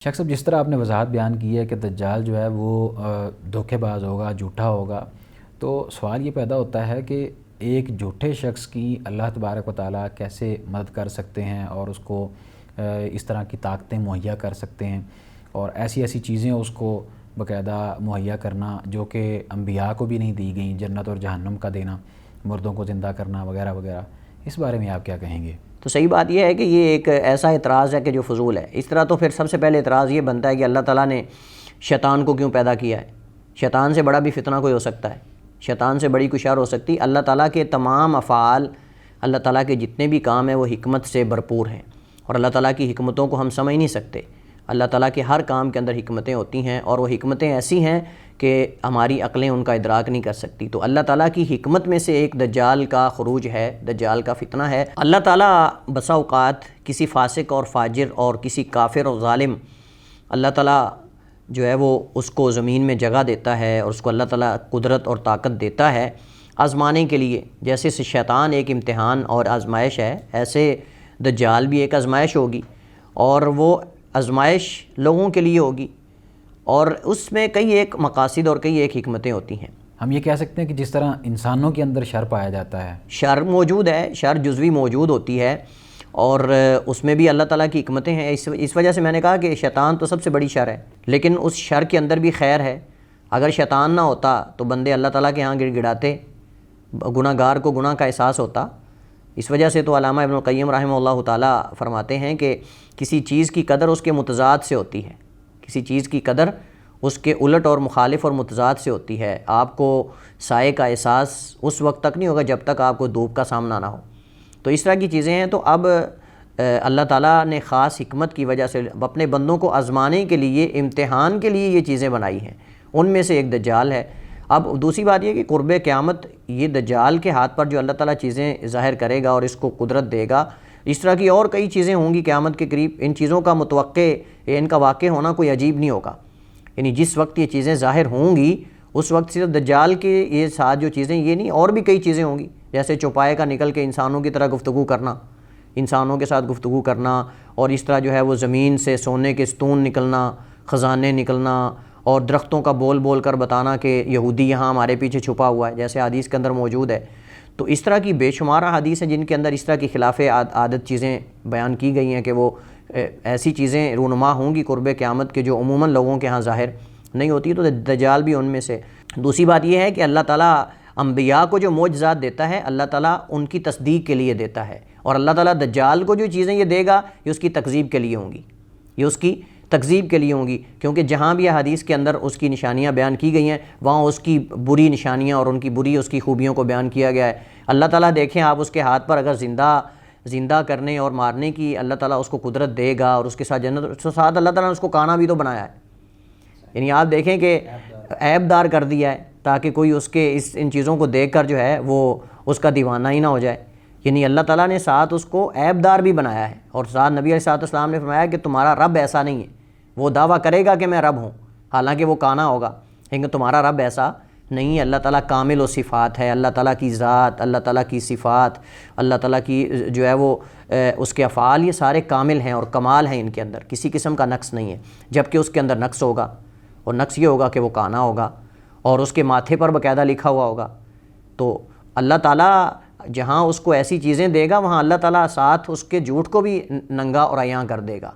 شخص اب جس طرح آپ نے وضاحت بیان کی ہے کہ دجال جو ہے وہ دھوکے باز ہوگا، جھوٹا ہوگا، تو سوال یہ پیدا ہوتا ہے کہ ایک جھوٹے شخص کی اللہ تبارک و تعالیٰ کیسے مدد کر سکتے ہیں اور اس کو اس طرح کی طاقتیں مہیا کر سکتے ہیں اور ایسی ایسی چیزیں اس کو باقاعدہ مہیا کرنا جو کہ انبیاء کو بھی نہیں دی گئیں، جنت اور جہنم کا دینا، مردوں کو زندہ کرنا وغیرہ وغیرہ، اس بارے میں آپ کیا کہیں گے؟ تو صحیح بات یہ ہے کہ یہ ایک ایسا اعتراض ہے کہ جو فضول ہے۔ اس طرح تو پھر سب سے پہلے اعتراض یہ بنتا ہے کہ اللہ تعالیٰ نے شیطان کو کیوں پیدا کیا ہے؟ شیطان سے بڑا بھی فتنہ کوئی ہو سکتا ہے، شیطان سے بڑی کوئی شر ہو سکتی؟ اللہ تعالیٰ کے تمام افعال، اللہ تعالیٰ کے جتنے بھی کام ہیں وہ حکمت سے بھرپور ہیں، اور اللہ تعالیٰ کی حکمتوں کو ہم سمجھ نہیں سکتے۔ اللہ تعالیٰ کے ہر کام کے اندر حکمتیں ہوتی ہیں، اور وہ حکمتیں ایسی ہیں کہ ہماری عقلیں ان کا ادراک نہیں کر سکتی۔ تو اللہ تعالیٰ کی حکمت میں سے ایک دجال کا خروج ہے، دجال کا فتنہ ہے۔ اللہ تعالیٰ بسا اوقات کسی فاسق اور فاجر اور کسی کافر اور ظالم، اللہ تعالیٰ جو ہے وہ اس کو زمین میں جگہ دیتا ہے، اور اس کو اللہ تعالیٰ قدرت اور طاقت دیتا ہے آزمانے کے لیے۔ جیسے شیطان ایک امتحان اور آزمائش ہے، ایسے دجال بھی ایک آزمائش ہوگی، اور وہ آزمائش لوگوں کے لیے ہوگی، اور اس میں کئی ایک مقاصد اور کئی ایک حکمتیں ہوتی ہیں۔ ہم یہ کہہ سکتے ہیں کہ جس طرح انسانوں کے اندر شر پایا جاتا ہے، شر موجود ہے، شر جزوی موجود ہوتی ہے، اور اس میں بھی اللہ تعالیٰ کی حکمتیں ہیں۔ اس وجہ سے میں نے کہا کہ شیطان تو سب سے بڑی شر ہے، لیکن اس شر کے اندر بھی خیر ہے۔ اگر شیطان نہ ہوتا تو بندے اللہ تعالیٰ کے ہاں گڑ گڑاتے، گناہ گار کو گناہ کا احساس ہوتا۔ اس وجہ سے تو علامہ ابن القیم رحمہ اللہ تعالیٰ فرماتے ہیں کہ کسی چیز کی قدر اس کے متضاد سے ہوتی ہے، کسی چیز کی قدر اس کے الٹ اور مخالف اور متضاد سے ہوتی ہے۔ آپ کو سائے کا احساس اس وقت تک نہیں ہوگا جب تک آپ کو دھوپ کا سامنا نہ ہو۔ تو اس طرح کی چیزیں ہیں۔ تو اب اللہ تعالیٰ نے خاص حکمت کی وجہ سے اپنے بندوں کو آزمانے کے لیے، امتحان کے لیے یہ چیزیں بنائی ہیں، ان میں سے ایک دجال ہے۔ اب دوسری بات یہ کہ قرب قیامت یہ دجال کے ہاتھ پر جو اللہ تعالیٰ چیزیں ظاہر کرے گا اور اس کو قدرت دے گا، اس طرح کی اور کئی چیزیں ہوں گی قیامت کے قریب۔ ان چیزوں کا متوقع، ان کا واقع ہونا کوئی عجیب نہیں ہوگا۔ یعنی جس وقت یہ چیزیں ظاہر ہوں گی اس وقت صرف دجال کے یہ ساتھ جو چیزیں یہ نہیں، اور بھی کئی چیزیں ہوں گی، جیسے چوپائے کا نکل کے انسانوں کی طرح گفتگو کرنا، انسانوں کے ساتھ گفتگو کرنا، اور اس طرح جو ہے وہ زمین سے سونے کے ستون نکلنا، خزانے نکلنا، اور درختوں کا بول بول کر بتانا کہ یہودی یہاں ہمارے پیچھے چھپا ہوا ہے، جیسے حدیث کے اندر موجود ہے۔ تو اس طرح کی بے شمار حدیث ہیں جن کے اندر اس طرح کی خلاف عادت چیزیں بیان کی گئی ہیں کہ وہ ایسی چیزیں رونما ہوں گی قرب قیامت کے جو عموماً لوگوں کے ہاں ظاہر نہیں ہوتی۔ تو دجال بھی ان میں سے۔ دوسری بات یہ ہے کہ اللہ تعالیٰ انبیاء کو جو معجزات دیتا ہے، اللہ تعالیٰ ان کی تصدیق کے لیے دیتا ہے، اور اللہ تعالیٰ دجال کو جو چیزیں یہ دے گا یہ اس کی تکذیب کے لیے ہوں گی، یہ اس کی تکذیب کے لیے ہوں گی، کیونکہ جہاں بھی حدیث کے اندر اس کی نشانیاں بیان کی گئی ہیں وہاں اس کی بری نشانیاں اور ان کی بری اس کی خوبیوں کو بیان کیا گیا ہے۔ اللہ تعالیٰ دیکھیں، آپ اس کے ہاتھ پر اگر زندہ کرنے اور مارنے کی اللہ تعالیٰ اس کو قدرت دے گا، اور اس کے ساتھ جنت، اس کے ساتھ اللہ تعالیٰ نے اس کو کانا بھی تو بنایا ہے۔ یعنی آپ دیکھیں کہ عیب دار کر دیا ہے تاکہ کوئی اس کے ان چیزوں کو دیکھ کر جو ہے وہ اس کا دیوانہ ہی نہ ہو جائے۔ یعنی اللہ تعالیٰ نے ساتھ اس کو عیب دار بھی بنایا ہے، اور ساتھ نبی علیہ السلام نے فرمایا کہ تمہارا رب ایسا نہیں ہے، وہ دعویٰ کرے گا کہ میں رب ہوں حالانکہ وہ کانا ہوگا، لیکن تمہارا رب ایسا نہیں ہے۔ اللہ تعالیٰ کامل و صفات ہے، اللہ تعالیٰ کی ذات، اللہ تعالیٰ کی صفات، اللہ تعالیٰ کی جو ہے وہ اس کے افعال یہ سارے کامل ہیں اور کمال ہیں، ان کے اندر کسی قسم کا نقص نہیں ہے، جبکہ اس کے اندر نقص ہوگا، اور نقص یہ ہوگا کہ وہ کانا ہوگا اور اس کے ماتھے پر باقاعدہ لکھا ہوا ہوگا۔ تو اللہ تعالیٰ جہاں اس کو ایسی چیزیں دے گا وہاں اللہ تعالیٰ ساتھ اس کے جھوٹ کو بھی ننگا اور عیاں کر دے گا۔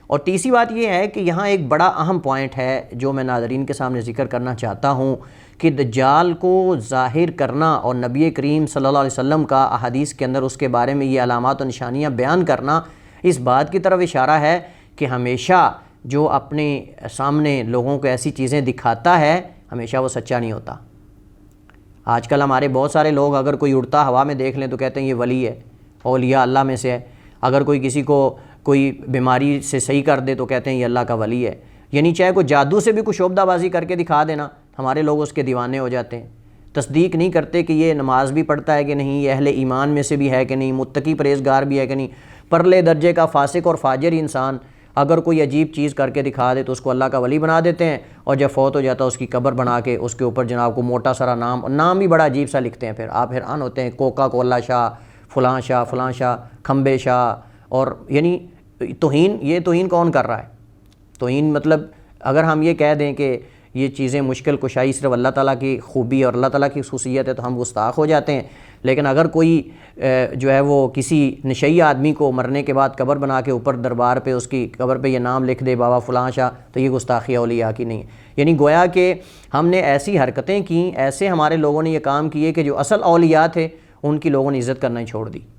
اور تیسری بات یہ ہے کہ یہاں ایک بڑا اہم پوائنٹ ہے جو میں ناظرین کے سامنے ذکر کرنا چاہتا ہوں کہ دجال کو ظاہر کرنا اور نبی کریم صلی اللہ علیہ وسلم کا احادیث کے اندر اس کے بارے میں یہ علامات و نشانیاں بیان کرنا اس بات کی طرف اشارہ ہے کہ ہمیشہ جو اپنے سامنے لوگوں کو ایسی چیزیں دکھاتا ہے ہمیشہ وہ سچا نہیں ہوتا۔ آج کل ہمارے بہت سارے لوگ اگر کوئی اڑتا ہوا میں دیکھ لیں تو کہتے ہیں یہ ولی ہے، اولیاء اللہ میں سے ہے۔ اگر کوئی کسی کو کوئی بیماری سے صحیح کر دے تو کہتے ہیں یہ اللہ کا ولی ہے۔ یعنی چاہے کوئی جادو سے بھی کوئی شعبدہ بازی کر کے دکھا دینا، ہمارے لوگ اس کے دیوانے ہو جاتے ہیں، تصدیق نہیں کرتے کہ یہ نماز بھی پڑھتا ہے کہ نہیں، یہ اہل ایمان میں سے بھی ہے کہ نہیں، متقی پرہیزگار بھی ہے کہ نہیں۔ پرلے درجے کا فاسق اور فاجر انسان اگر کوئی عجیب چیز کر کے دکھا دے تو اس کو اللہ کا ولی بنا دیتے ہیں، اور جب فوت ہو جاتا ہے اس کی قبر بنا کے اس کے اوپر جناب کو موٹا سارا نام بھی بڑا عجیب سا لکھتے ہیں۔ پھر آپ حیران ہوتے ہیں، کوکا کولا شاہ، فلاں شاہ، کھمبے شاہ، اور یعنی توہین، یہ توہین کون کر رہا ہے؟ توہین مطلب اگر ہم یہ کہہ دیں کہ یہ چیزیں مشکل کشائی صرف اللہ تعالیٰ کی خوبی اور اللہ تعالیٰ کی خصوصیت ہے تو ہم گستاخ ہو جاتے ہیں. لیکن اگر کوئی جو ہے وہ کسی نشئی آدمی کو مرنے کے بعد قبر بنا کے اوپر دربار پہ اس کی قبر پہ یہ نام لکھ دے بابا فلاں شاہ، تو یہ گستاخی اولیاء کی نہیں ہے. یعنی گویا کہ ہم نے ایسی حرکتیں کیں، ایسے ہمارے لوگوں نے یہ کام کیے کہ جو اصل اولیاء تھے ان کی لوگوں نے عزت کرنا ہی چھوڑ دی.